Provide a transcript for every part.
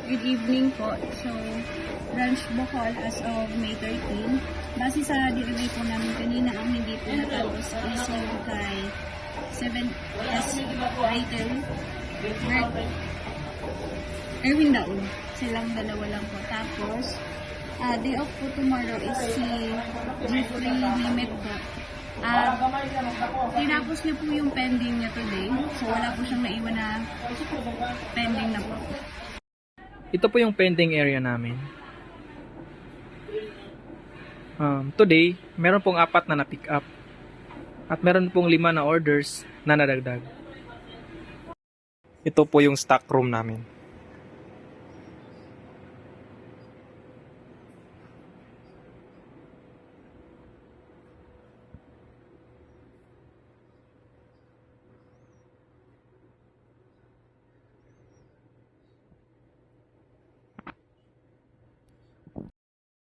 Good evening po. So, branch Bohol as of May 13. Base sa DMA po namin kanina, ang hindi po natapos is yung kay 7S writer, Erwin Daon. Silang dalawa lang po. Tapos, day off po tomorrow is si Jeffrey Limit po. Tinapos niya po yung pending niya today. So, wala po siyang naiwan na pending na po. Ito po yung pending area namin. Today, meron pong 4 na na-pick up. At meron pong 5 na orders na nadagdag. Ito po yung stock room namin.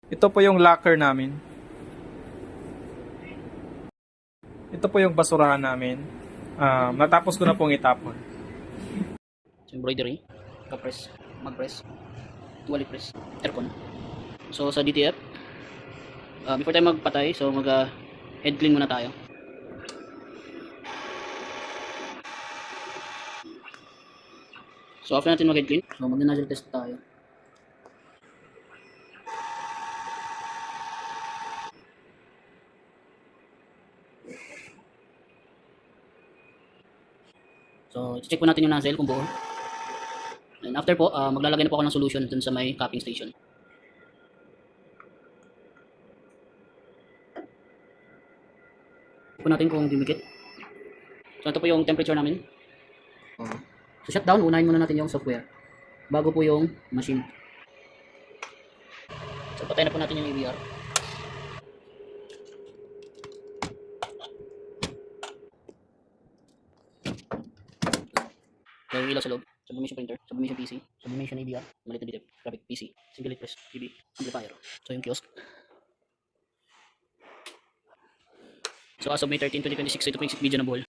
Ito po yung locker namin. Ito po yung basurahan namin. Natapos ko na pong itapon. So, embroidery, ka-press, mag-press, tuwali press, aircon. So sa DTF, before tayo magpatay, so head clean muna tayo. So after natin mag-head clean, so mag-nozzle test tayo. So, check po natin yung nozzle kung buo. And after po, maglalagay na po ako ng solution dun sa may capping station. Check po natin kung dumikit. So, ito po yung temperature namin. So, shutdown, unahin muna natin yung software bago po yung machine. So, patayin na po natin yung AVR. So, yung ilaw sa loob, sublimation printer, sublimation PC, sublimation AVR, maliit na DTF, graphic PC, single press, TV, amplifier. So, yung kiosk. So, as of May 13, 2026, ito po yung video na ball.